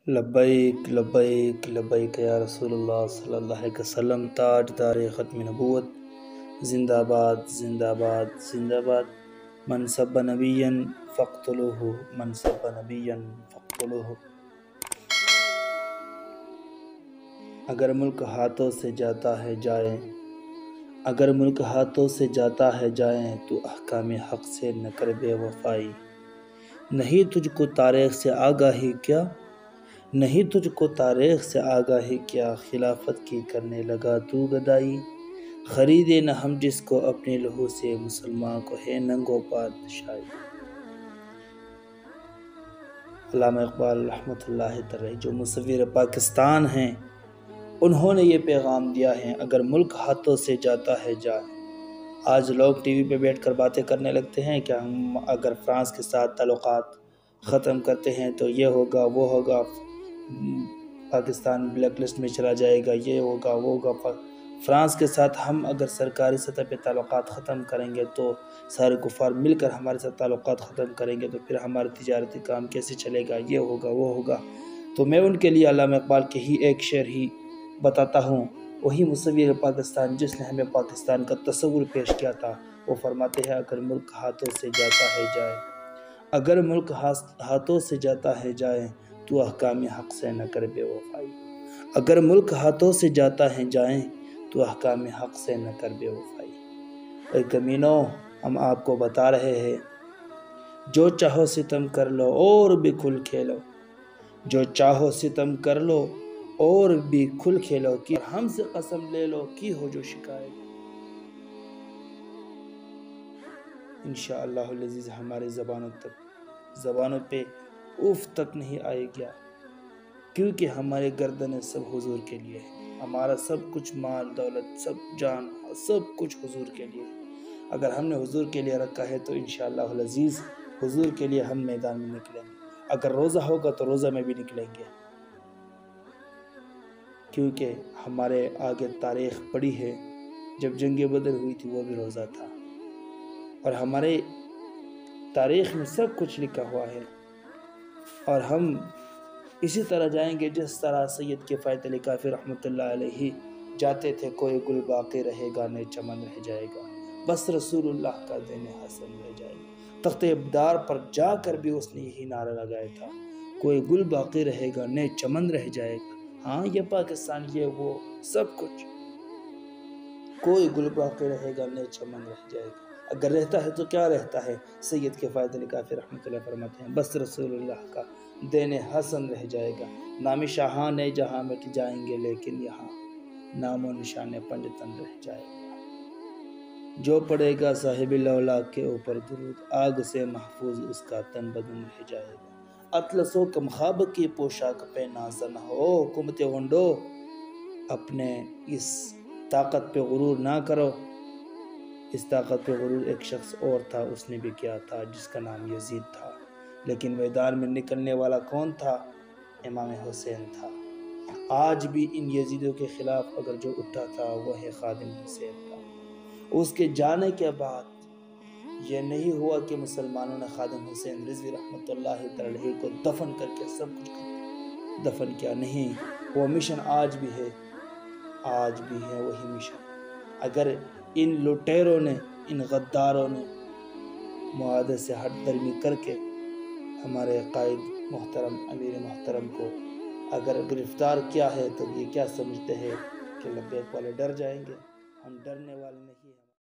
لبیک لبیک لبیک یا رسول اللہ صلی اللہ علیہ وسلم، تاجدار ختم نبوت، زندہ باد زندہ باد زندہ باد۔ من سب نبیا فاقتلوہ، من سب نبیا فاقتلوہ۔ اگر ملک ہاتھوں سے جاتا ہے جائے، اگر ملک ہاتھوں سے جاتا ہے جائیں، تو احکام حق سے نہ کر بے وفائی۔ نہیں تجھ کو تاریخ سے آگاہی کیا، نہیں تجھ کو تاریخ سے آگاہی کیا، خلافت کی کرنے لگا تو گدائی۔ خریدے نہ ہم جس کو اپنے لہو سے، مسلمان کو ہے ننگو پادشاہی۔ علامہ اقبال رحمۃ اللہ تعالی جو مصور پاکستان ہیں، انہوں نے یہ پیغام دیا ہے، اگر ملک ہاتھوں سے جاتا ہے جائے۔ آج لوگ ٹی وی پہ بیٹھ کر باتیں کرنے لگتے ہیں کہ ہم اگر فرانس کے ساتھ تعلقات ختم کرتے ہیں تو یہ ہوگا وہ ہوگا، پاکستان بلیک لسٹ میں چلا جائے گا، یہ ہوگا وہ ہوگا۔ فرانس کے ساتھ ہم اگر سرکاری سطح پہ تعلقات ختم کریں گے تو سارے کفار مل کر ہمارے ساتھ تعلقات ختم کریں گے، تو پھر ہمارا تجارتی کام کیسے چلے گا، یہ ہوگا وہ ہوگا۔ تو میں ان کے لیے علامہ اقبال کے ہی ایک شعر ہی بتاتا ہوں، وہی مصور پاکستان جس نے ہمیں پاکستان کا تصور پیش کیا تھا۔ وہ فرماتے ہیں، اگر ملک ہاتھوں سے جاتا ہے جائے، اگر ملک ہاتھوں سے جاتا ہے جائے، تو احکام حق سے نہ کر بے وفائی۔ اگر ملک ہاتھوں سے جاتا ہے جائیں، تو احکام حق سے نہ کر بے وفائی۔ اے کمینوں، ہم آپ کو بتا رہے ہیں، جو چاہو ستم کر لو اور بھی کھل کھیلو، جو چاہو ستم کر لو اور بھی کھل کھیلو، کہ ہم سے قسم لے لو کی ہو جو شکایت۔ انشاءاللہ العزیز ہماری زبانوں پہ اف تک نہیں آئے گیا، کیونکہ ہمارے گردنیں سب حضور کے لیے ہیں، ہمارا سب کچھ مال دولت سب جان سب کچھ حضور کے لیے ہے۔ اگر ہم نے حضور کے لیے رکھا ہے تو انشاءاللہ العزیز حضور کے لیے ہم میدان میں نکلیں گے۔ اگر روزہ ہوگا تو روزہ میں بھی نکلیں گے، کیونکہ ہمارے آگے تاریخ پڑی ہے، جب جنگ بدر ہوئی تھی وہ بھی روزہ تھا، اور ہمارے تاریخ میں سب کچھ لکھا ہوا ہے، اور ہم اسی طرح جائیں گے جس طرح سید کفایت علی کافی رحمۃ اللہ علیہ جاتے تھے۔ کوئی گل باقی رہے گا نہ چمن رہ جائے گا، بس رسول اللہ کا دین حسن رہ جائے گا۔ تخت ابدار پر جا کر بھی اس نے یہی نعرہ لگایا تھا، کوئی گل باقی رہے گا نہ چمن رہ جائے گا۔ ہاں، یہ پاکستان یہ وہ سب کچھ، کوئی گل باقی رہے گا نہ چمن رہ جائے گا۔ اگر رہتا ہے تو کیا رہتا ہے؟ سید کفایت علی کافی رحمۃ اللہ فرماتے ہیں، بس رسول اللہ کا دین حسن رہ جائے گا۔ نام شاہان جہاں مٹ جائیں گے، لیکن یہاں نام و نشان پنجتن رہ جائے گا۔ جو پڑے گا صاحب لولا کے اوپر درود، آگ سے محفوظ اس کا تن بدن رہ جائے گا۔ اطلس و کم خواب کی پوشاک پہ ناز نہ ہو، حکومت ونڈو اپنے اس طاقت پہ غرور نہ کرو۔ اس طاقت پہ غرور ایک شخص اور تھا، اس نے بھی کیا تھا، جس کا نام یزید تھا، لیکن میدان میں نکلنے والا کون تھا؟ امام حسین تھا۔ آج بھی ان یزیدوں کے خلاف اگر جو اٹھا تھا وہ ہے خادم حسین کا۔ اس کے جانے کے بعد یہ نہیں ہوا کہ مسلمانوں نے خادم حسین رضوی رحمۃ اللہ تعالی کو دفن کر کے سب کچھ دفن کیا، نہیں، وہ مشن آج بھی ہے، آج بھی ہے وہی مشن۔ اگر ان لٹیروں نے، ان غداروں نے معاہدے سے ہٹ درمی کر کے ہمارے قائد محترم امیر محترم کو اگر گرفتار کیا ہے، تو یہ کیا سمجھتے ہیں کہ لبیک والے ڈر جائیں گے؟ ہم ڈرنے والے نہیں ہیں۔